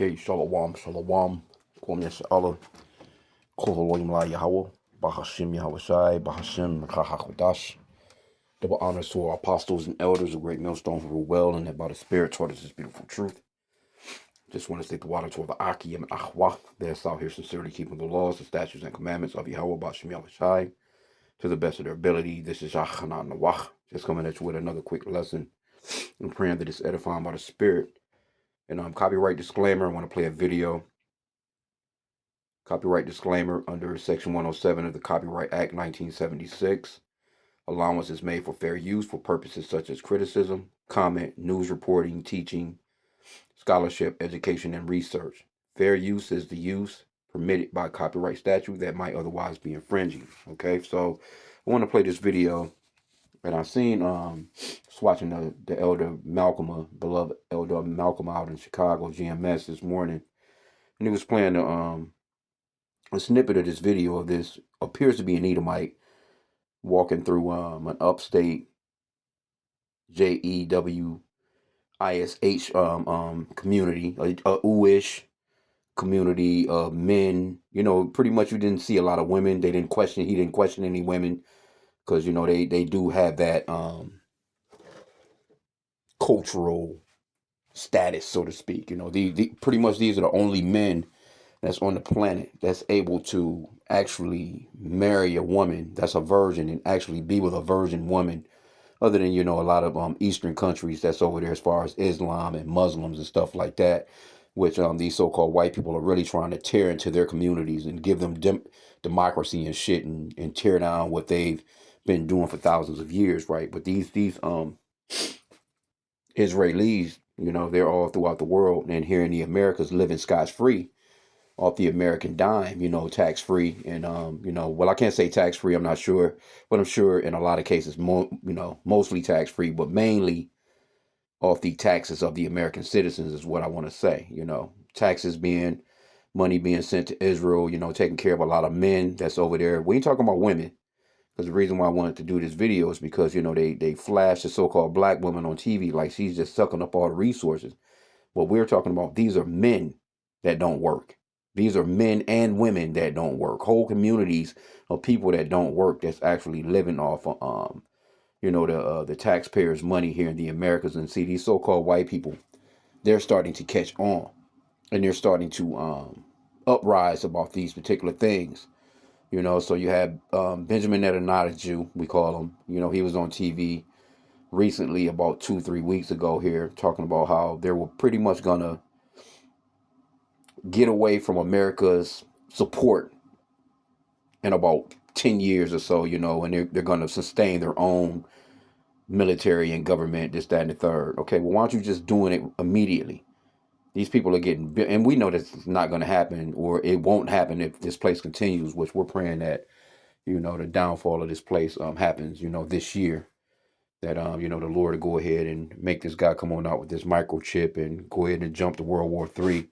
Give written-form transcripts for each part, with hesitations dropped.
Okay, shalom, shalom. Kwam Yasha'Allah, Koholoim La Yahweh, Bahashim Yahweh Shai, Bahashim Kahakodash. Double honors to our apostles and elders, a great millstone who rule well and that by the Spirit taught us this beautiful truth. Just want to state the water to the Aki and Ahwa. They're out here sincerely keeping the laws, the statutes, and commandments of Yahweh, Bahashim Yahweh Shai, to the best of their ability. This is Yachanan Nawach. Just coming at you with another quick lesson and praying that it's edifying by the Spirit. And copyright disclaimer, I want to play a video. Copyright disclaimer under Section 107 of the Copyright Act 1976. Allowance is made for fair use for purposes such as criticism, comment, news reporting, teaching, scholarship, education, and research. Fair use is the use permitted by copyright statute that might otherwise be infringing. Okay, so I want to play this video. And I've seen, just watching the Elder Malcolm, beloved Elder Malcolm out in Chicago, GMS this morning. And he was playing a snippet of this video of this appears to be an Edomite walking through an upstate JEWISH community, a Uish community of men. You know, pretty much you didn't see a lot of women. He didn't question any women because, you know, they do have that cultural status, so to speak. You know, pretty much these are the only men that's on the planet that's able to actually marry a woman that's a virgin and actually be with a virgin woman, other than, you know, a lot of Eastern countries that's over there as far as Islam and Muslims and stuff like that, which these so-called white people are really trying to tear into their communities and give them democracy and shit and tear down what they've been doing for thousands of years, right? But these Israelis, you know, they're all throughout the world and here in the Americas living scotch-free off the American dime, you know, tax-free. And, you know, well, I can't say tax-free, I'm not sure, but I'm sure in a lot of cases, mostly tax-free, but mainly off the taxes of the American citizens is what I want to say. You know, money being sent to Israel, you know, taking care of a lot of men that's over there. We ain't talking about women, because the reason why I wanted to do this video is because, you know, they flash the so-called black woman on TV like she's just sucking up all the resources. What we're talking about, these are men that don't work. These are men and women that don't work. Whole communities of people that don't work that's actually living off of, you know, the taxpayers' money here in the Americas. And see, these so-called white people, they're starting to catch on, and they're starting to uprise about these particular things. You know, so you have Benjamin Netanyahu, we call him. You know, he was on TV recently about 2-3 weeks ago here talking about how they were pretty much gonna get away from America's support in about 10 years or so, you know, and they're going to sustain their own military and government, this, that, and the third. Okay, well, why aren't you just doing it immediately? These people are getting, and we know that's not going to happen, or it won't happen if this place continues, which we're praying that, you know, the downfall of this place happens, you know, this year. That, you know, the Lord will go ahead and make this guy come on out with this microchip and go ahead and jump to World War III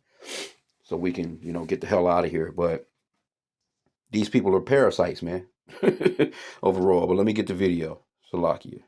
so we can, you know, get the hell out of here. But these people are parasites, man, overall. But let me get the video. Salakia.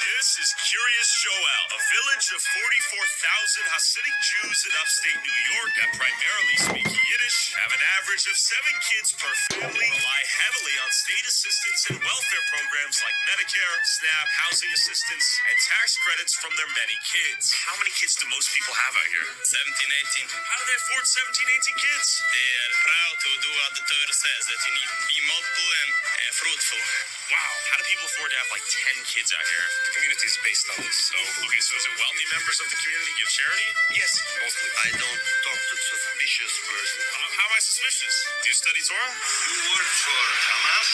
This is Curious Joel, a village of 44,000 Hasidic Jews in upstate New York that primarily speak Yiddish, have an average of 7 kids per family, rely heavily on state assistance and welfare programs like Medicare, SNAP, housing assistance, and tax credits from their many kids. How many kids do most people have out here? 17, 18. How do they afford 17, 18 kids? They are proud to do what the Torah says, that you need to be multiple and fruitful. Wow, how do people afford to have like 10 kids out here? The community is based on this. So, okay, so is it wealthy members of the community give charity? Yes, mostly. I don't talk to suspicious person. How am I suspicious? Do you study Torah? You work for Hamas?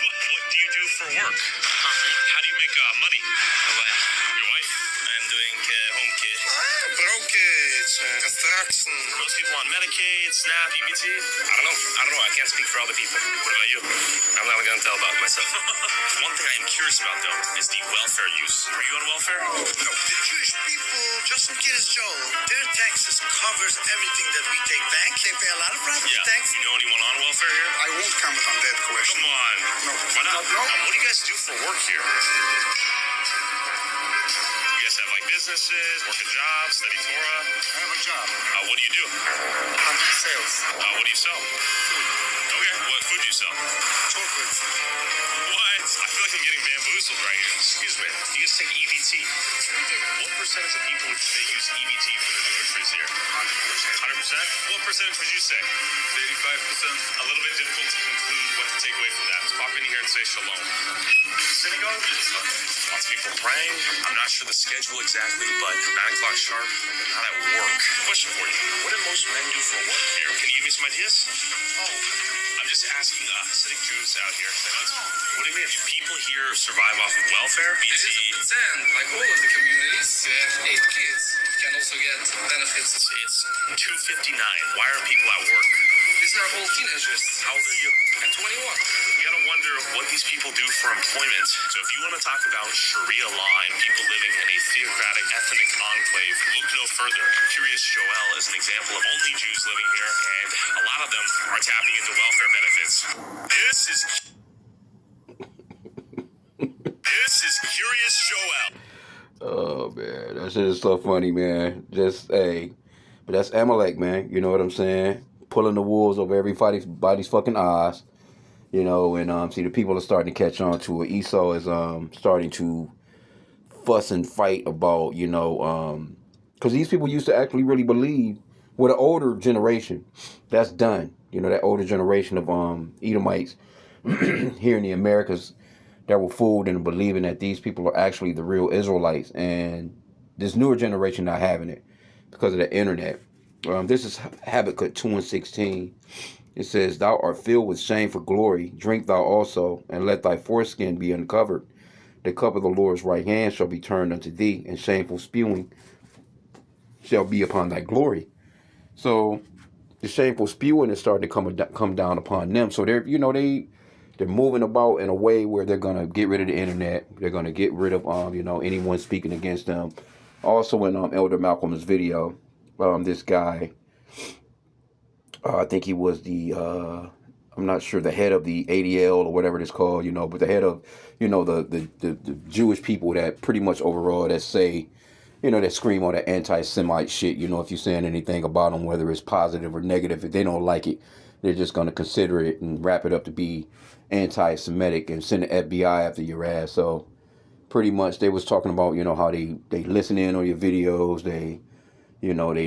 What do you do for work? Nothing. How do you make money? My wife. Your wife? I'm doing home care. Brokerage, construction. Most people on Medicaid, SNAP, EBT? I don't know. I can't speak for other people. What about you? I'm not going to tell about myself. One thing I am curious about, though, is the welfare use. Are you on welfare? No. The Jewish people, just in case, Joel, their taxes covers everything that we take back. They pay a lot of property tax. You know anyone on welfare here? I won't comment on that question. Come on. No. Why not? No. What do you guys do for work here? You guys have like businesses, working jobs, study Torah? I have a job. What do you do? I'm in sales. What do you sell? Food. Okay, what food do you sell? Chocolates. What? I feel like I'm getting bamboozled right here. Excuse me. You guys take EBT. What percentage of people would you say use EBT for their groceries here? 100%? What percentage would you say? 35%. A little bit difficult to conclude what to take away from that. Let's pop in here and say shalom. Synagogue? Lots of people praying. I'm not sure the schedule exactly, but 9 o'clock sharp, not at work. Question for you. What do most men do for work here? Can you give me some ideas? I'm just asking Hasidic Jews out here. What do you mean? Do people here survive off of welfare? It is a percent, like all of the communities, you have 8 kids, you can also get benefits. It's 2:59. Why are people at work? These are all teenagers. How old are you? And 21. You gotta wonder what these people do for employment. So if you want to talk about Sharia law and people living in a theocratic ethnic enclave, look no further. Curious Joel is an example of only Jews living here, and a lot of them are tapping into welfare benefits. This is Curious Joel. Oh man, that shit is so funny, man. Just but that's Amalek, man. You know what I'm saying? Pulling the wolves over everybody's fucking eyes. You know, and see the people are starting to catch on to it. Esau is starting to fuss and fight about, you know, because these people used to actually really believe, with an older generation, that's done. You know, that older generation of Edomites here in the Americas that were fooled into believing that these people are actually the real Israelites, and this newer generation not having it because of the internet. This is Habakkuk 2:16. It says, "Thou art filled with shame for glory. Drink thou also, and let thy foreskin be uncovered. The cup of the Lord's right hand shall be turned unto thee, and shameful spewing shall be upon thy glory." So the shameful spewing is starting to come down upon them. So they're moving about in a way where they're gonna get rid of the internet. They're gonna get rid of anyone speaking against them. Also in Elder Malcolm's video, this guy, I think he was I'm not sure, the head of the ADL or whatever it's called, but the head of, the Jewish people that pretty much overall that say, that scream on that anti-Semite shit. If you're saying anything about them, whether it's positive or negative, if they don't like it, they're just going to consider it and wrap it up to be anti-Semitic and send the FBI after your ass. So pretty much they was talking about, how they listen in on your videos, they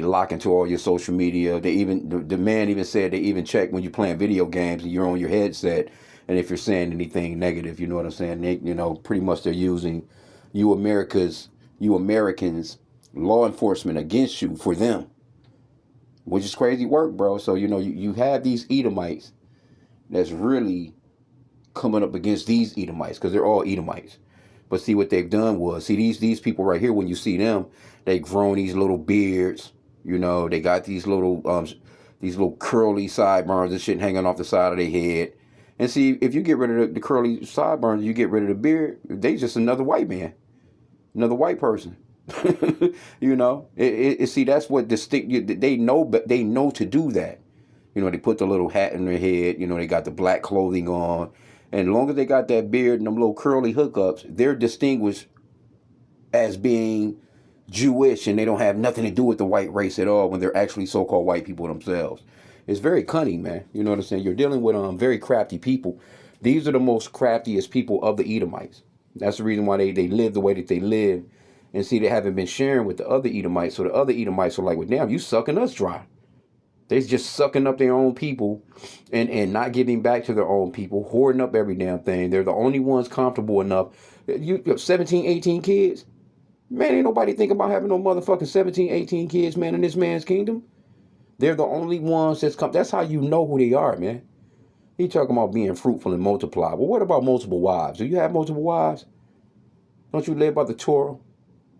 lock into all your social media. They even, the man even said they even check when you're playing video games and you're on your headset, and if you're saying anything negative, you know what I'm saying? They, pretty much they're using you Americans law enforcement against you for them, which is crazy work, bro. So, you have these Edomites that's really coming up against these Edomites, because they're all Edomites. But see, what they've done was, these people right here, when you see them, they've grown these little beards, they got these little curly sideburns and shit hanging off the side of their head. And see, if you get rid of the curly sideburns, you get rid of the beard, they just another white man, another white person. See, that's what they know, but they know to do that. They put the little hat in their head, they got the black clothing on. And as long as they got that beard and them little curly hookups, they're distinguished as being Jewish, and they don't have nothing to do with the white race at all when they're actually so-called white people themselves. It's very cunning, man. You know what I'm saying? You're dealing with very crafty people. These are the most craftiest people of the Edomites. That's the reason why they live the way that they live. And see, they haven't been sharing with the other Edomites. So the other Edomites are like, well, damn, you sucking us dry. They're just sucking up their own people and not giving back to their own people, hoarding up every damn thing. They're the only ones comfortable enough. You 17, 18 kids? Man, ain't nobody think about having no motherfucking 17, 18 kids, man, in this man's kingdom. They're the only ones that's come. That's how you know who they are, man. He talking about being fruitful and multiply. Well, what about multiple wives? Do you have multiple wives? Don't you live by the Torah?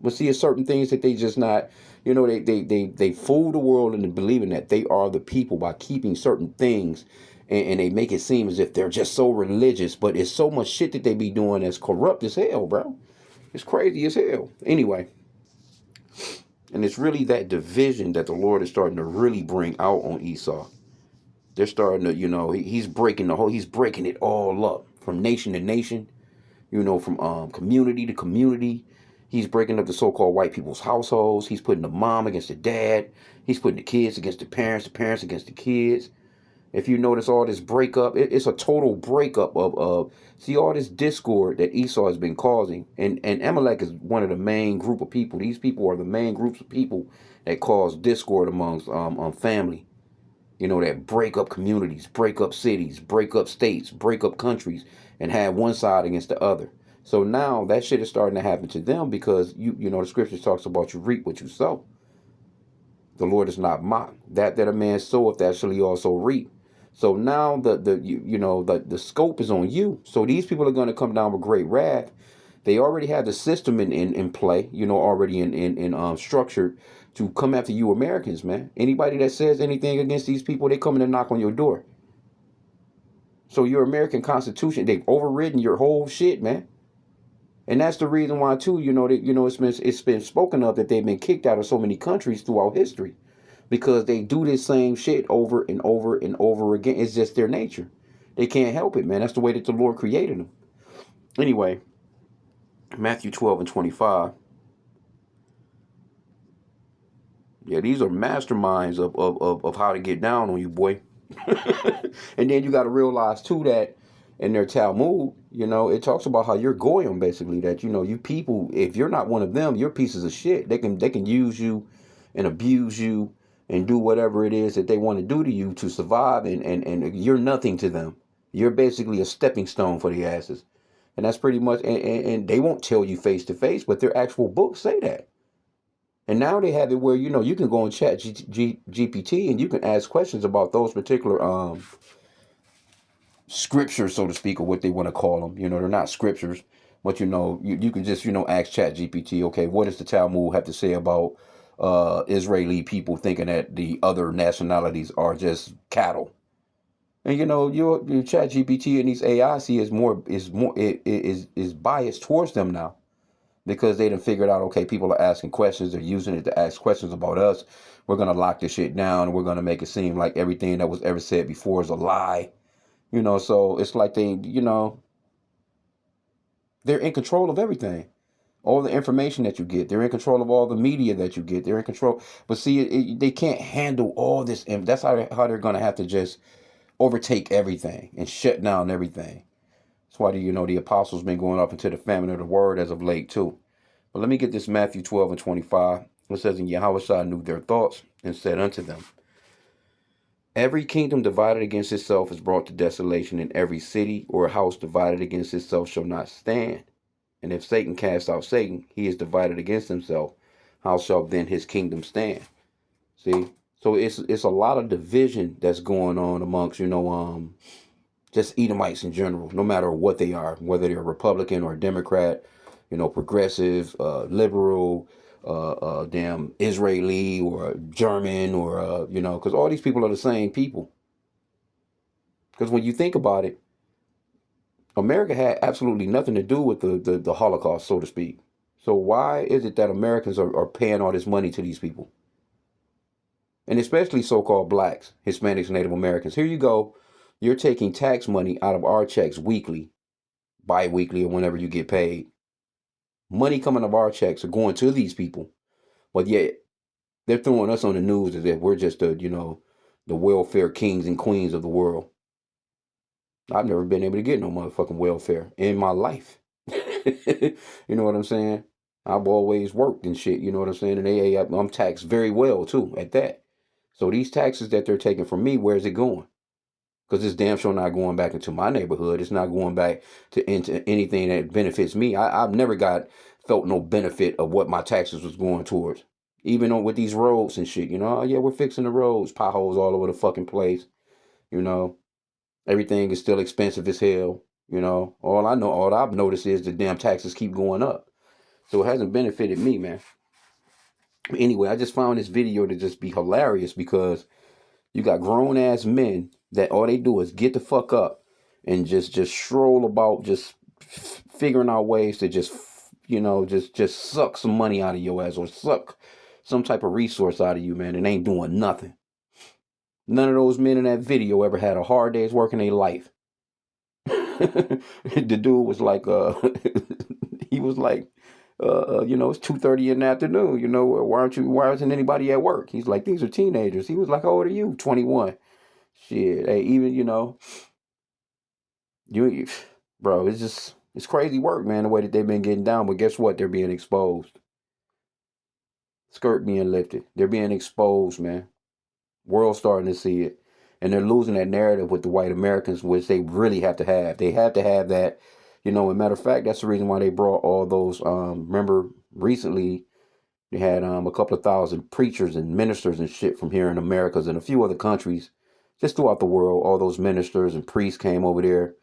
But see, it's certain things that they just not, they fool the world into believing that they are the people by keeping certain things, and they make it seem as if they're just so religious, but it's so much shit that they be doing that's corrupt as hell, bro. It's crazy as hell. Anyway, and it's really that division that the Lord is starting to really bring out on Esau. They're starting to, he's breaking it all up from nation to nation, from community to community. He's breaking up the so-called white people's households. He's putting the mom against the dad. He's putting the kids against the parents against the kids. If you notice all this breakup, it's a total breakup of see all this discord that Esau has been causing. And Amalek is one of the main group of people. These people are the main groups of people that cause discord amongst family. You know, that break up communities, break up cities, break up states, break up countries, and have one side against the other. So now that shit is starting to happen to them because you know the scriptures talks about you reap what you sow. The Lord is not mocked. That a man soweth, that shall he also reap. So now the scope is on you. So these people are going to come down with great wrath. They already have the system in play, you know, already in structured to come after you Americans, man. Anybody that says anything against these people, they come in and knock on your door. So your American Constitution, they've overridden your whole shit, man. And that's the reason why too, you know, it's been spoken of that they've been kicked out of so many countries throughout history. Because they do this same shit over and over and over again. It's just their nature. They can't help it, man. That's the way that the Lord created them. Anyway, Matthew 12 and 25. Yeah, these are masterminds of how to get down on you, boy. And then you got to realize, too, that in their Talmud, you know, it talks about how you're goyim, basically. That, you know, you people, if you're not one of them, you're pieces of shit. They can use you and abuse you and do whatever it is that they want to do to you to survive. And you're nothing to them. You're basically a stepping stone for the asses. And that's pretty much, and they won't tell you face to face, but their actual books say that. And now they have it where, you know, you can go and chat GPT and you can ask questions about those particular scriptures, so to speak, or what they want to call them. You know, they're not scriptures, but, you know, you can just, you know, ask chat GPT, okay, what does the Talmud have to say about Israeli people thinking that the other nationalities are just cattle? And, you know, your chat GPT and these AI is biased towards them now. Because they done figured out, okay, people are asking questions. They're using it to ask questions about us. We're going to lock this shit down. And we're going to make it seem like everything that was ever said before is a lie. You know, so it's like they, you know, they're in control of everything. All the information that you get. They're in control of all the media that you get. They're in control. But see, they can't handle all this. And that's how they're going to have to just overtake everything and shut down everything. That's why, you know, the apostles been going up into the famine of the word as of late, too. But let me get this Matthew 12 and 25. It says, and Yahushua knew their thoughts and said unto them, every kingdom divided against itself is brought to desolation, and every city or house divided against itself shall not stand. And if Satan cast out Satan, he is divided against himself. How shall then his kingdom stand? See? So it's a lot of division that's going on amongst, you know, just Edomites in general, no matter what they are, whether they're Republican or Democrat, you know, progressive, liberal, damn Israeli or German or, you know, because all these people are the same people. Because when you think about it, America had absolutely nothing to do with the Holocaust, so to speak. So why is it that Americans are paying all this money to these people? And especially so-called blacks, Hispanics, Native Americans. Here you go. You're taking tax money out of our checks weekly, bi-weekly, or whenever you get paid. Money coming out of our checks are going to these people. But yet, they're throwing us on the news as if we're just the, you know, the welfare kings and queens of the world. I've never been able to get no motherfucking welfare in my life. You know what I'm saying? I've always worked and shit, you know what I'm saying? And I'm taxed very well, too, at that. So these taxes that they're taking from me, where's it going? Because it's damn sure not going back into my neighborhood. It's not going back into anything that benefits me. I've never felt no benefit of what my taxes was going towards. Even on with these roads and shit, you know, oh yeah, we're fixing the roads, potholes all over the fucking place. You know, everything is still expensive as hell. You know, all I've noticed is the damn taxes keep going up. So it hasn't benefited me, man. Anyway, I just found this video to just be hilarious because you got grown ass men that all they do is get the fuck up and just stroll about, just figuring out ways to just, you know, just suck some money out of your ass or suck some type of resource out of you, man, and ain't doing nothing. None of those men in that video ever had a hard day's work in their life. The dude was like, he was like, It's 2:30 in the afternoon. Why isn't anybody at work? He's like, these are teenagers. He was like, how old are you? 21. Shit. Hey, even, you, bro, it's crazy work, man, the way that they've been getting down. But guess what? They're being exposed. Skirt being lifted. They're being exposed, man. World starting to see it. And they're losing that narrative with the white Americans, which they really have to have. They have to have that. As a matter of fact, that's the reason why they brought all those. Remember, recently they had a couple of thousand preachers and ministers and shit from here in Americas and a few other countries, just throughout the world. All those ministers and priests came over there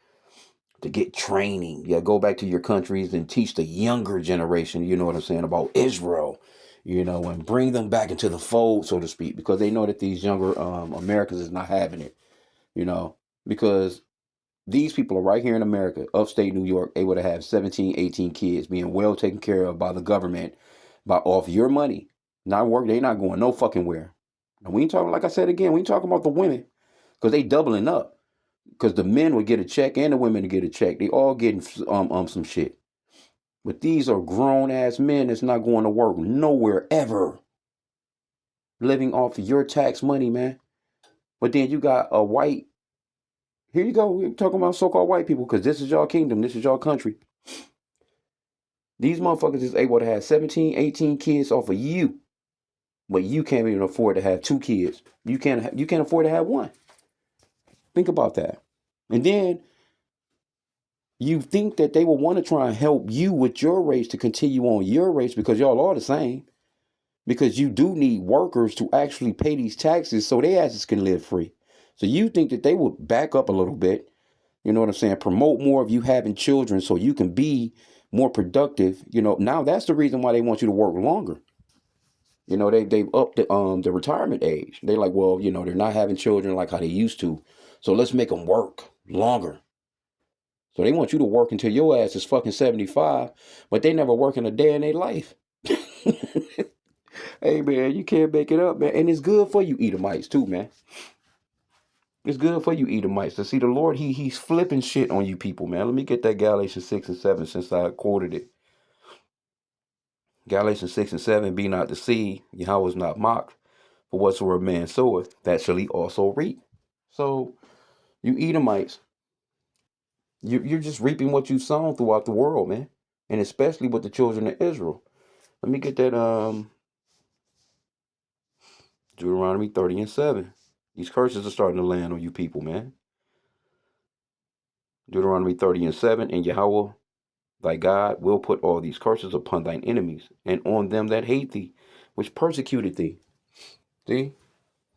to get training. Yeah, go back to your countries and teach the younger generation, you know what I'm saying, about Israel, and bring them back into the fold, so to speak, because they know that these younger Americans is not having it, because these people are right here in America, upstate New York, able to have 17, 18 kids being well taken care of by the government, off your money, not work. They not going no fucking where. And we ain't talking, like I said again, we ain't talking about the women, because they doubling up. Because the men would get a check and the women would get a check. They all getting some shit. But these are grown ass men that's not going to work nowhere ever, living off of your tax money, man. But then you got a white. Here you go. We're talking about so-called white people, because this is your kingdom. This is your country. These motherfuckers is able to have 17, 18 kids off of you, but you can't even afford to have 2 kids. You can't afford to have 1. Think about that. And then you think that they will want to try and help you with your race to continue on your race, because y'all are the same. Because you do need workers to actually pay these taxes so their asses can live free. So you think that they will back up a little bit, you know what I'm saying, promote more of you having children so you can be more productive. Now that's the reason why they want you to work longer. They've upped the retirement age. They're like, well, they're not having children like how they used to. So let's make them work longer. So they want you to work until your ass is fucking 75, but they never working a day in their life. Hey, man, you can't make it up, man. And it's good for you Edomites too, man. It's good for you Edomites to see the Lord. He's flipping shit on you people, man. Let me get that Galatians 6 and 7 since I quoted it. Galatians 6 and 7, be not deceived, Yahweh is not mocked. For whatsoever man soweth, that shall he also reap. So, you Edomites, you're just reaping what you've sown throughout the world, man. And especially with the children of Israel. Let me get that Deuteronomy 30 and 7. These curses are starting to land on you people, man. Deuteronomy 30 and 7, and Yahweh thy God will put all these curses upon thine enemies, and on them that hate thee, which persecuted thee. See?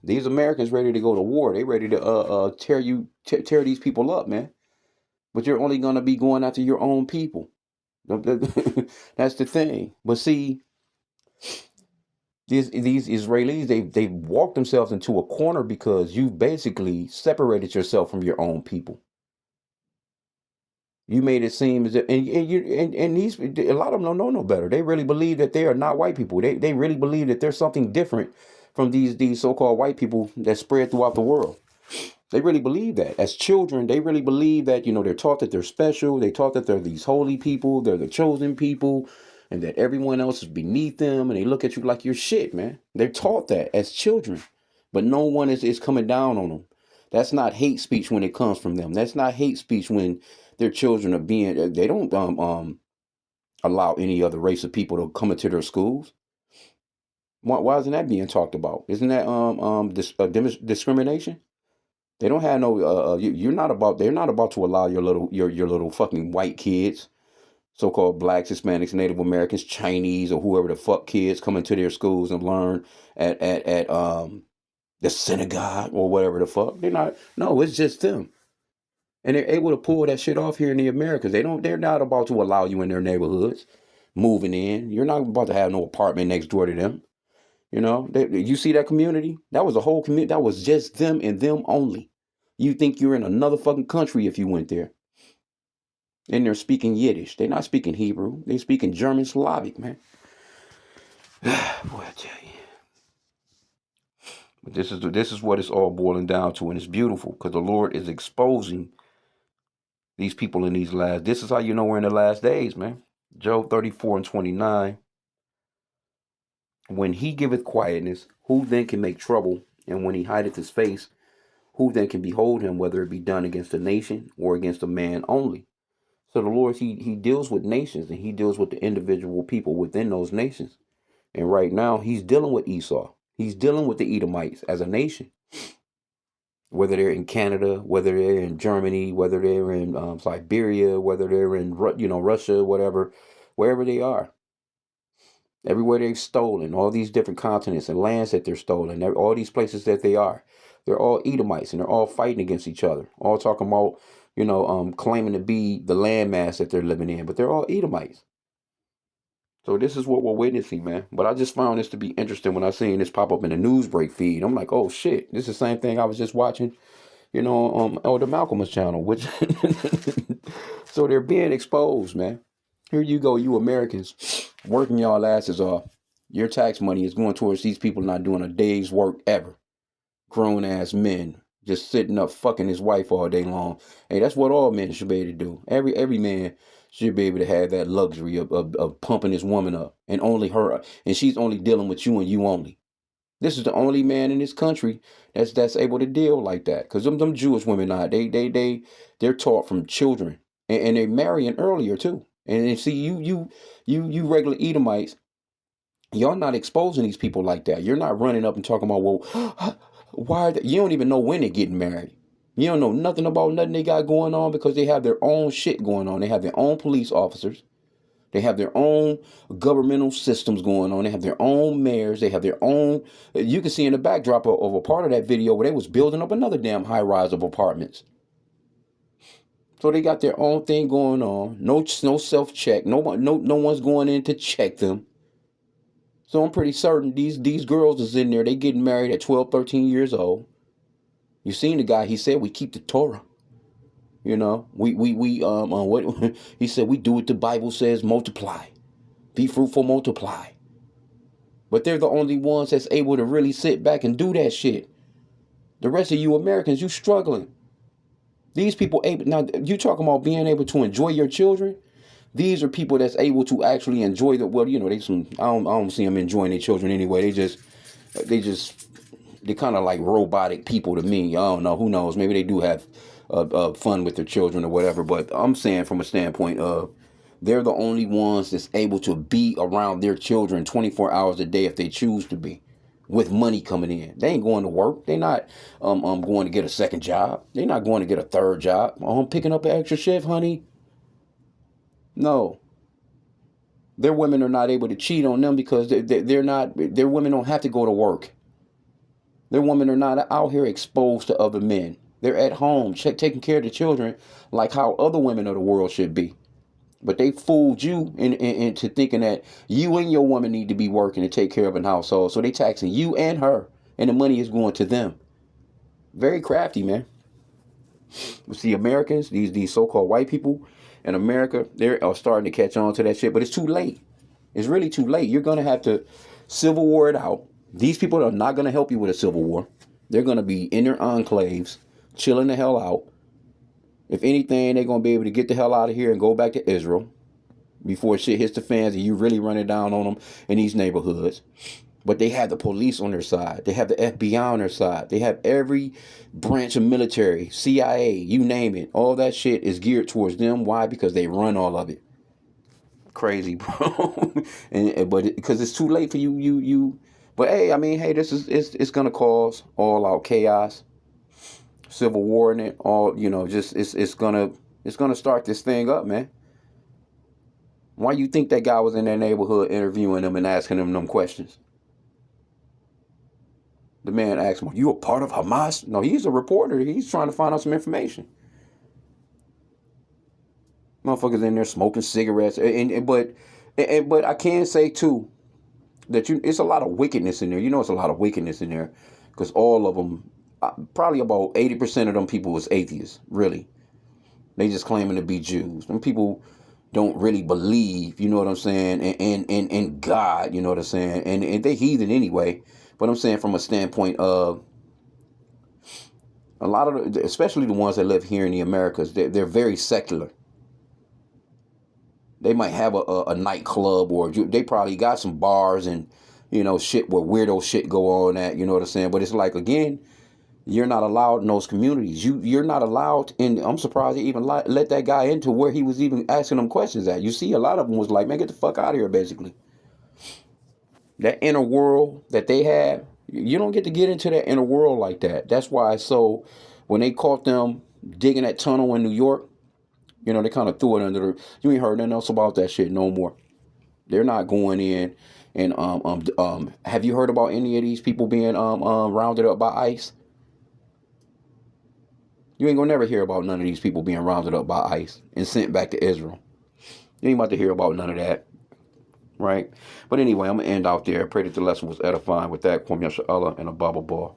These Americans ready to go to war. They ready to tear these people up, man. But you're only gonna be going after your own people. That's the thing. But see, these Israelis, they walked themselves into a corner because you basically separated yourself from your own people. You made it seem as if, and these, a lot of them don't know no better. They really believe that they are not white people. They really believe that there's something different from these so-called white people that spread throughout the world. They really believe that. As children, they really believe that, they're taught that they're special. They taught that they're these holy people. They're the chosen people, and that everyone else is beneath them. And they look at you like you're shit, man. They're taught that as children, but no one is coming down on them. That's not hate speech when it comes from them. That's not hate speech when their children are being, they don't allow any other race of people to come into their schools. Why isn't that being talked about? Isn't that discrimination? They don't have no they're not about to allow your little fucking white kids, so-called blacks, Hispanics, Native Americans, Chinese, or whoever the fuck kids come into their schools and learn at the synagogue or whatever the fuck. They're not. No, it's just them. And they're able to pull that shit off here in the Americas. They're not about to allow you in their neighborhoods, moving in. You're not about to have no apartment next door to them. You see that community? That was a whole community. That was just them and them only. You think you're in another fucking country if you went there. And they're speaking Yiddish. They're not speaking Hebrew. They're speaking German, Slavic, man. Boy, I tell you. But this is what it's all boiling down to, and it's beautiful because the Lord is exposing these people in these last. This is how you know we're in the last days, man. Job 34:29. When he giveth quietness, who then can make trouble? And when he hideth his face, who then can behold him, whether it be done against a nation or against a man only? So the Lord, he deals with nations, and he deals with the individual people within those nations. And right now, he's dealing with Esau. He's dealing with the Edomites as a nation, whether they're in Canada, whether they're in Germany, whether they're in Siberia, whether they're in Russia, whatever, wherever they are. Everywhere they've stolen, all these different continents and lands that they're stolen, all these places that they are, they're all Edomites, and they're all fighting against each other. All talking about, claiming to be the landmass that they're living in, but they're all Edomites. So this is what we're witnessing, man. But I just found this to be interesting when I seen this pop up in the news break feed. I'm like, oh shit, this is the same thing I was just watching, Elder Malcolm's channel, which so they're being exposed, man. Here you go, you Americans, working y'all asses off. Your tax money is going towards these people not doing a day's work ever. Grown ass men just sitting up fucking his wife all day long. Hey, that's what all men should be able to do. Every man should be able to have that luxury of pumping his woman up, and only her, and she's only dealing with you and you only. This is the only man in this country that's able to deal like that. Cause them Jewish women now, they're taught from children, and they're marrying earlier too. And see, you regular Edomites, y'all not exposing these people like that. You're not running up and talking about, well, why? You don't even know when they're getting married. You don't know nothing about nothing they got going on, because they have their own shit going on. They have their own police officers. They have their own governmental systems going on. They have their own mayors. They have their own. You can see in the backdrop of a part of that video where they was building up another damn high rise of apartments. So they got their own thing going on. No self check. No one's going in to check them. So I'm pretty certain these girls is in there. They getting married at 12, 13 years old. You seen the guy? He said we keep the Torah. What he said, we do what the Bible says, multiply, be fruitful, multiply. But they're the only ones that's able to really sit back and do that shit. The rest of you Americans, you struggling. These people able, now you talking about being able to enjoy your children. These are people that's able to actually enjoy the, well, I don't see them enjoying their children anyway. They're kind of like robotic people to me. I don't know. Who knows? Maybe they do have fun with their children or whatever. But I'm saying from a standpoint of, they're the only ones that's able to be around their children 24 hours a day if they choose to be, with money coming in. They ain't going to work. They're not going to get a second job. They're not going to get a third job. I'm picking up an extra shift, honey. No. Their women are not able to cheat on them because their women don't have to go to work. Their women are not out here exposed to other men. They're at home taking care of the children like how other women of the world should be. But they fooled you into thinking that you and your woman need to be working to take care of a household. So they taxing you and her, and the money is going to them. Very crafty, man. We see Americans, these so-called white people in America, they are starting to catch on to that shit. But it's too late. It's really too late. You're going to have to civil war it out. These people are not going to help you with a civil war. They're going to be in their enclaves, chilling the hell out. If anything, they're going to be able to get the hell out of here and go back to Israel before shit hits the fans and you really run it down on them in these neighborhoods. But they have the police on their side. They have the FBI on their side. They have every branch of military, CIA, you name it. All that shit is geared towards them. Why? Because they run all of it. Crazy, bro. But because it's too late for you. But hey, this is it's gonna cause all out chaos, civil war in it. It's gonna start this thing up, man. Why you think that guy was in their neighborhood interviewing them and asking them questions? The man asked him, "You a part of Hamas?" No, he's a reporter. He's trying to find out some information. Motherfuckers in there smoking cigarettes, but I can say too that it's a lot of wickedness in there. It's a lot of wickedness in there because all of them, probably about 80% of them people was atheists. Really, they just claiming to be Jews. Them people don't really believe, you know what I'm saying, and God, you know what I'm saying, and they heathen anyway. But I'm saying from a standpoint of a lot of, especially the ones that live here in the Americas, they're very secular. They might have a nightclub, or they probably got some bars and, you know, shit where weirdo shit go on at, you know what I'm saying? But it's like, again, you're not allowed in those communities. You're not allowed in. I'm surprised they even let that guy into where he was even asking them questions at. You see, a lot of them was like, man, get the fuck out of here, basically. That inner world that they had, you don't get to get into that inner world like that. That's why, so when they caught them digging that tunnel in New York, you know, they kind of threw it under the, you ain't heard nothing else about that shit no more. They're not going in. And have you heard about any of these people being rounded up by ICE? You ain't gonna never hear about none of these people being rounded up by ICE and sent back to Israel. You ain't about to hear about none of that, right? But anyway, I'm gonna end out there. I pray that the lesson was edifying. With that, Kwame Yasha Allah and a Baba Ball.